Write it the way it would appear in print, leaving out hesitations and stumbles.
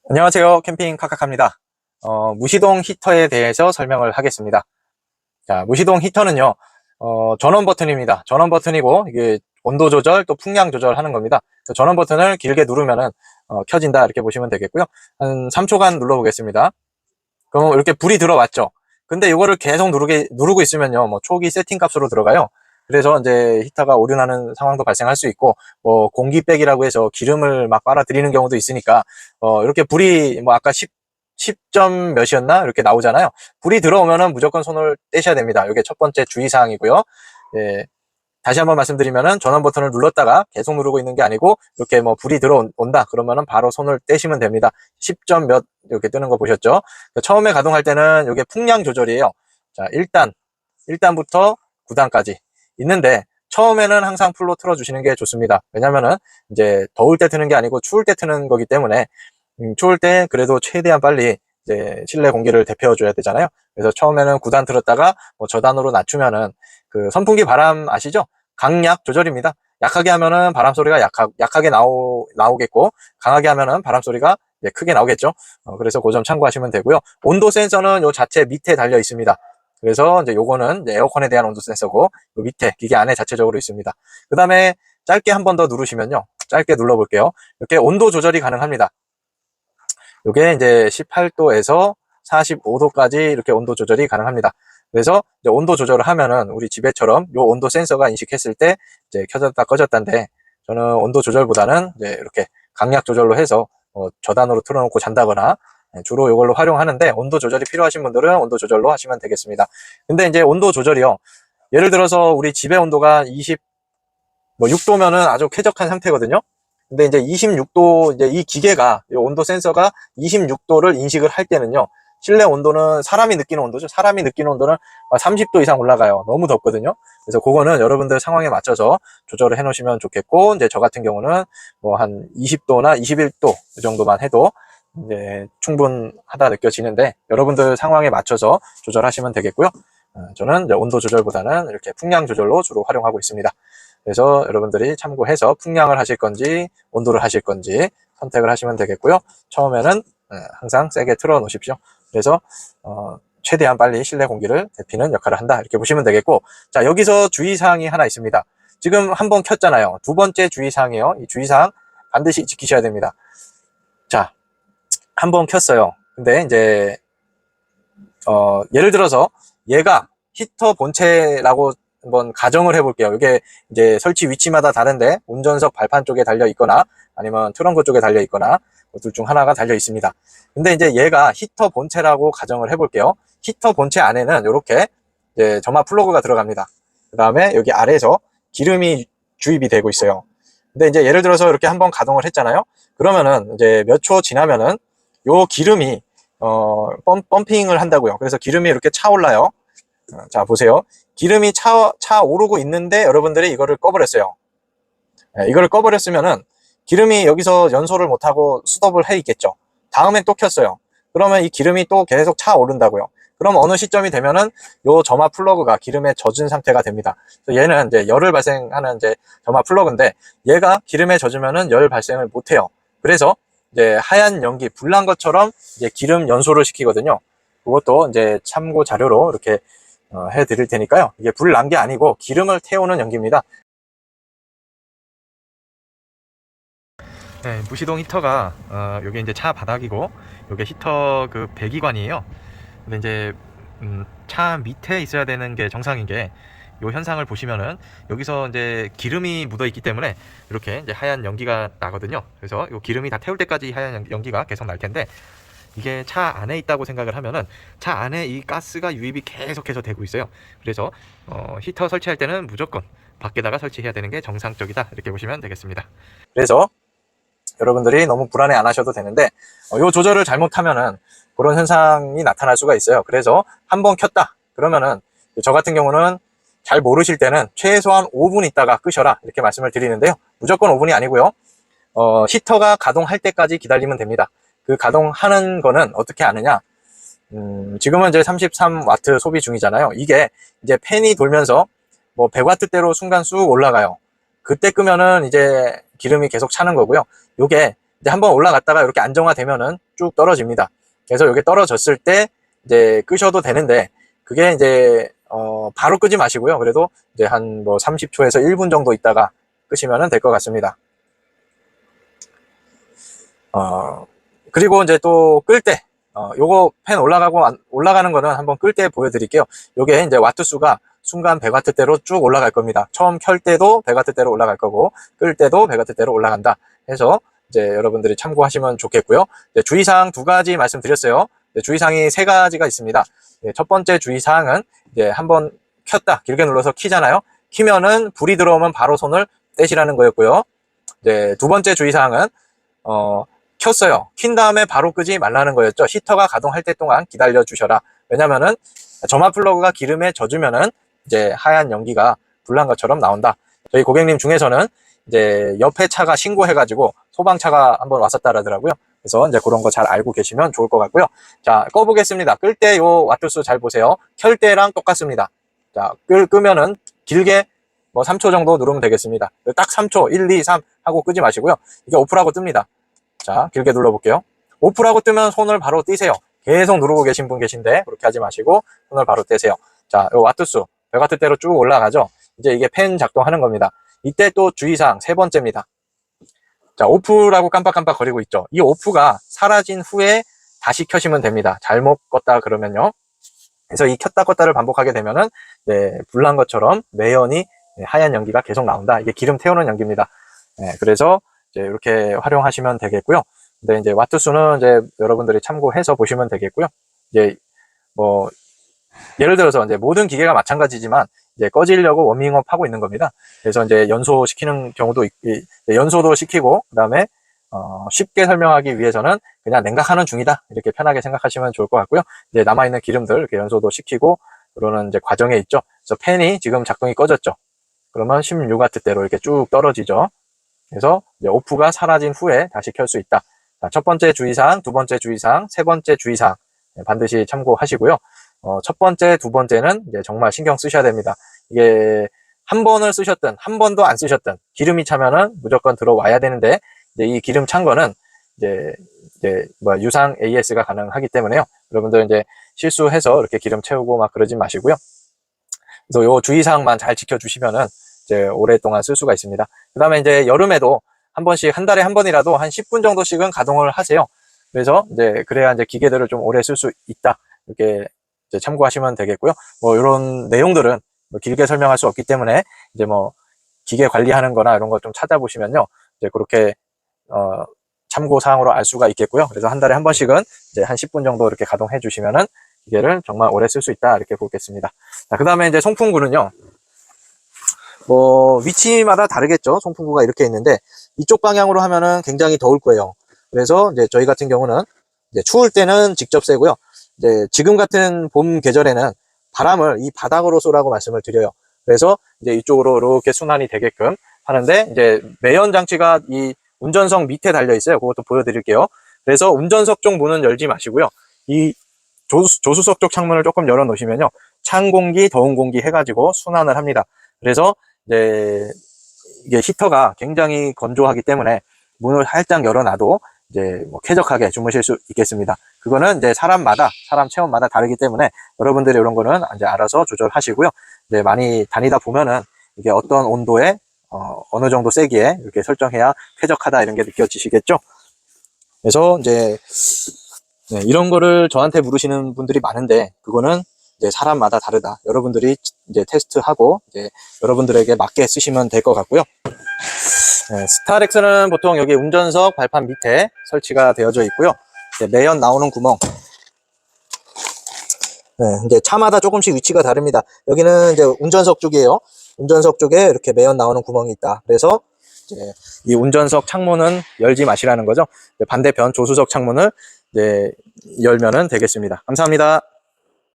안녕하세요. 캠핑 카카카입니다. 무시동 히터에 대해서 설명을 하겠습니다. 자, 무시동 히터는요, 전원 버튼입니다. 전원 버튼이고, 이게 온도 조절, 또 풍량 조절하는 겁니다. 전원 버튼을 길게 누르면은, 켜진다, 이렇게 보시면 되겠고요. 한 3초간 눌러보겠습니다. 그럼 이렇게 불이 들어왔죠. 근데 이거를 계속 누르고 있으면요, 뭐 초기 세팅 값으로 들어가요. 그래서 이제 히터가 오류나는 상황도 발생할 수 있고, 뭐 공기백이라고 해서 기름을 막 빨아들이는 경우도 있으니까, 이렇게 불이 뭐 아까 10점 몇이었나? 이렇게 나오잖아요. 불이 들어오면은 무조건 손을 떼셔야 됩니다. 이게 첫 번째 주의사항이고요. 예, 다시 한번 말씀드리면은 전원 버튼을 눌렀다가 계속 누르고 있는 게 아니고 이렇게 뭐 불이 들어온다 그러면은 바로 손을 떼시면 됩니다. 10점 몇 이렇게 뜨는 거 보셨죠? 처음에 가동할 때는 이게 풍량 조절이에요. 자, 1단부터 9단까지 있는데 처음에는 항상 풀로 틀어주시는 게 좋습니다. 왜냐면은 이제 더울 때 트는 게 아니고 추울 때 트는 거기 때문에 추울 때 그래도 최대한 빨리 이제 실내 공기를 데펴줘야 되잖아요. 그래서 처음에는 9단 틀었다가 뭐 저단으로 낮추면은 그 선풍기 바람 아시죠? 강약 조절입니다. 약하게 하면은 바람 소리가 약하게 나오겠고, 강하게 하면은 바람 소리가 크게 나오겠죠. 그래서 그 점 참고하시면 되고요. 온도 센서는 요 자체 밑에 달려 있습니다. 그래서 이제 요거는 이제 에어컨에 대한 온도 센서고, 요 밑에 기계 안에 자체적으로 있습니다. 그 다음에 짧게 한 번 더 누르시면요. 짧게 눌러볼게요. 이렇게 온도 조절이 가능합니다. 요게 이제 18도에서 45도까지 이렇게 온도 조절이 가능합니다. 그래서 이제 온도 조절을 하면은 우리 집에처럼 요 온도 센서가 인식했을 때 이제 켜졌다 꺼졌다인데 저는 온도 조절보다는 이제 이렇게 강약 조절로 해서 저단으로 틀어놓고 잔다거나 주로 이걸로 활용하는데 온도 조절이 필요하신 분들은 온도 조절로 하시면 되겠습니다. 근데 이제 온도 조절이요. 예를 들어서 우리 집의 온도가 6도면은 아주 쾌적한 상태거든요. 근데 이제 26도, 이제 이 기계가, 이 온도 센서가 26도를 인식을 할 때는요, 실내 온도는 사람이 느끼는 온도죠. 사람이 느끼는 온도는 30도 이상 올라가요. 너무 덥거든요. 그래서 그거는 여러분들 상황에 맞춰서 조절을 해 놓으시면 좋겠고, 이제 저 같은 경우는 뭐 한 20도나 21도 이 정도만 해도 이제 충분하다 느껴지는데, 여러분들 상황에 맞춰서 조절하시면 되겠고요. 저는 이제 온도 조절보다는 이렇게 풍량 조절로 주로 활용하고 있습니다. 그래서 여러분들이 참고해서 풍량을 하실 건지 온도를 하실 건지 선택을 하시면 되겠고요. 처음에는 항상 세게 틀어 놓으십시오. 그래서 최대한 빨리 실내 공기를 데피는 역할을 한다 이렇게 보시면 되겠고, 자, 여기서 주의사항이 하나 있습니다. 지금 한번 켰잖아요. 두 번째 주의사항이에요. 이 주의사항 반드시 지키셔야 됩니다. 자, 한번 켰어요. 근데 이제 예를 들어서 얘가 히터 본체라고 한번 가정을 해볼게요. 이게 이제 설치 위치마다 다른데 운전석 발판 쪽에 달려 있거나 아니면 트렁크 쪽에 달려 있거나 둘 중 하나가 달려 있습니다. 근데 이제 얘가 히터 본체라고 가정을 해볼게요. 히터 본체 안에는 이렇게 이제 점화 플러그가 들어갑니다. 그 다음에 여기 아래에서 기름이 주입이 되고 있어요. 근데 이제 예를 들어서 이렇게 한번 가동을 했잖아요. 그러면은 이제 몇 초 지나면은 요 기름이 펌핑을 한다고요. 그래서 기름이 이렇게 차올라요. 자, 보세요. 기름이 차오르고 있는데 여러분들이 이거를 꺼버렸어요. 이거를 꺼버렸으면은 기름이 여기서 연소를 못하고 스톱을 해 있겠죠. 다음엔 또 켰어요. 그러면 이 기름이 또 계속 차오른다고요. 그럼 어느 시점이 되면은 요 점화 플러그가 기름에 젖은 상태가 됩니다. 얘는 이제 열을 발생하는 이제 점화 플러그인데 얘가 기름에 젖으면은 열 발생을 못해요. 그래서 이제 하얀 연기, 불난 것처럼 이제 기름 연소를 시키거든요. 그것도 이제 참고 자료로 이렇게 해 드릴 테니까요. 이게 불 난 게 아니고 기름을 태우는 연기입니다. 네, 무시동 히터가 요게 이제 차 바닥이고 요게 히터 그 배기관이에요. 근데 이제 차 밑에 있어야 되는 게 정상인 게 요 현상을 보시면은 여기서 이제 기름이 묻어 있기 때문에 이렇게 이제 하얀 연기가 나거든요. 그래서 요 기름이 다 태울 때까지 하얀 연기가 계속 날 텐데 이게 차 안에 있다고 생각을 하면은 차 안에 이 가스가 유입이 계속해서 되고 있어요. 그래서 히터 설치할 때는 무조건 밖에다가 설치해야 되는 게 정상적이다 이렇게 보시면 되겠습니다. 그래서 여러분들이 너무 불안해 안 하셔도 되는데 이 조절을 잘못하면은 그런 현상이 나타날 수가 있어요. 그래서 한번 켰다 그러면은 저 같은 경우는 잘 모르실 때는 최소한 5분 있다가 끄셔라 이렇게 말씀을 드리는데요. 무조건 5분이 아니고요. 히터가 가동할 때까지 기다리면 됩니다. 그 가동하는 거는 어떻게 아느냐? 지금은 이제 33W 소비 중이잖아요. 이게 이제 팬이 돌면서 뭐 100W대로 순간 쑥 올라가요. 그때 끄면은 이제 기름이 계속 차는 거고요. 요게 이제 한번 올라갔다가 이렇게 안정화되면은 쭉 떨어집니다. 그래서 이게 떨어졌을 때 이제 끄셔도 되는데, 그게 이제 바로 끄지 마시고요. 그래도 이제 한 뭐 30초에서 1분 정도 있다가 끄시면 될 것 같습니다. 그리고 이제 또 끌 때, 요거 팬 올라가는 거는 한번 끌 때 보여드릴게요. 요게 이제 와트 수가 순간 100W대로 쭉 올라갈 겁니다. 처음 켤 때도 100W대로 올라갈 거고, 끌 때도 100W대로 올라간다 해서 이제 여러분들이 참고하시면 좋겠고요. 주의사항 2가지 말씀드렸어요. 주의사항이 3가지가 있습니다. 첫 번째 주의사항은 이제 한번 켰다, 길게 눌러서 키잖아요. 키면은 불이 들어오면 바로 손을 떼시라는 거였고요. 두 번째 주의사항은 켰어요. 킨 다음에 바로 끄지 말라는 거였죠. 히터가 가동할 때 동안 기다려 주셔라. 왜냐면은 점화 플러그가 기름에 젖으면은 이제 하얀 연기가 불난 것처럼 나온다. 저희 고객님 중에서는 이제 옆에 차가 신고해가지고 소방차가 한번 왔었다 그러더라고요. 그래서 이제 그런 거 잘 알고 계시면 좋을 것 같고요. 자, 꺼보겠습니다. 끌 때 요 와트수 잘 보세요. 켤 때랑 똑같습니다. 자, 끄면은 길게 뭐 3초 정도 누르면 되겠습니다. 딱 3초, 1, 2, 3 하고 끄지 마시고요. 이게 오프라고 뜹니다. 자, 길게 눌러볼게요. 오프라고 뜨면 손을 바로 떼세요. 계속 누르고 계신 분 계신데 그렇게 하지 마시고 손을 바로 떼세요. 자, 요 와트수 100W대로 쭉 올라가죠. 이제 이게 팬 작동하는 겁니다. 이때 또 주의사항 3번째입니다. 자, 오프라고 깜빡깜빡 거리고 있죠. 이 오프가 사라진 후에 다시 켜시면 됩니다. 잘못 껐다 그러면요. 그래서 이 켰다 껐다를 반복하게 되면은 불난 것처럼 매연이 하얀 연기가 계속 나온다. 이게 기름 태우는 연기입니다. 그래서 이제 이렇게 활용하시면 되겠고요. 근데 이제 와트 수는 이제 여러분들이 참고해서 보시면 되겠고요. 이제 뭐 예를 들어서 이제 모든 기계가 마찬가지지만 이제 꺼지려고 워밍업 하고 있는 겁니다. 그래서 이제 연소 시키는 경우도 연소도 시키고 그다음에 쉽게 설명하기 위해서는 그냥 냉각하는 중이다 이렇게 편하게 생각하시면 좋을 것 같고요. 이제 남아있는 기름들 이렇게 연소도 시키고 그러는 이제 과정에 있죠. 그래서 팬이 지금 작동이 꺼졌죠. 그러면 16W대로 이렇게 쭉 떨어지죠. 그래서 이제 오프가 사라진 후에 다시 켤 수 있다. 자, 첫 번째 주의사항, 두 번째 주의사항, 세 번째 주의사항 반드시 참고하시고요. 첫 번째, 두 번째는 이제 정말 신경 쓰셔야 됩니다. 이게 한 번을 쓰셨든 한 번도 안 쓰셨든 기름이 차면은 무조건 들어와야 되는데 이제 이 기름 찬 거는 이제 유상 AS가 가능하기 때문에요. 여러분들 이제 실수해서 이렇게 기름 채우고 막 그러지 마시고요. 그래서 요 주의사항만 잘 지켜주시면은 이제 오랫동안 쓸 수가 있습니다. 그 다음에 이제 여름에도 한 번씩, 한 달에 한 번이라도 한 10분 정도씩은 가동을 하세요. 그래서 이제 그래야 이제 기계들을 좀 오래 쓸 수 있다. 이렇게 이제 참고하시면 되겠고요. 뭐 이런 내용들은 뭐 길게 설명할 수 없기 때문에 이제 뭐 기계 관리하는 거나 이런 거 좀 찾아보시면요. 이제 그렇게 참고 사항으로 알 수가 있겠고요. 그래서 한 달에 한 번씩은 이제 한 10분 정도 이렇게 가동해 주시면은 기계를 정말 오래 쓸 수 있다. 이렇게 보겠습니다. 자, 그 다음에 이제 송풍구는요. 뭐 위치마다 다르겠죠. 송풍구가 이렇게 있는데 이쪽 방향으로 하면은 굉장히 더울 거예요. 그래서 이제 저희 같은 경우는 이제 추울 때는 직접 쐬고요. 이제 지금 같은 봄 계절에는 바람을 이 바닥으로 쏘라고 말씀을 드려요. 그래서 이제 이쪽으로 이렇게 순환이 되게끔 하는데 이제 매연 장치가 이 운전석 밑에 달려 있어요. 그것도 보여드릴게요. 그래서 운전석 쪽 문은 열지 마시고요. 이 조수석 쪽 창문을 조금 열어 놓으시면요. 찬 공기, 더운 공기 해가지고 순환을 합니다. 그래서 이제 이게 히터가 굉장히 건조하기 때문에 문을 살짝 열어놔도 이제 뭐 쾌적하게 주무실 수 있겠습니다. 그거는 이제 사람 체온마다 다르기 때문에 여러분들이 이런 거는 이제 알아서 조절하시고요. 이제 많이 다니다 보면은 이게 어떤 온도에 어느 정도 세기에 이렇게 설정해야 쾌적하다 이런 게 느껴지시겠죠. 그래서 이제 이런 거를 저한테 물으시는 분들이 많은데 그거는 이제 사람마다 다르다. 여러분들이 이제 테스트하고 이제 여러분들에게 맞게 쓰시면 될 것 같고요. 스타렉스는 보통 여기 운전석 발판 밑에 설치가 되어져 있고요. 매연 나오는 구멍. 이제 차마다 조금씩 위치가 다릅니다. 여기는 이제 운전석 쪽이에요. 운전석 쪽에 이렇게 매연 나오는 구멍이 있다. 그래서 이제 이 운전석 창문은 열지 마시라는 거죠. 반대편 조수석 창문을 이제 열면은 되겠습니다. 감사합니다.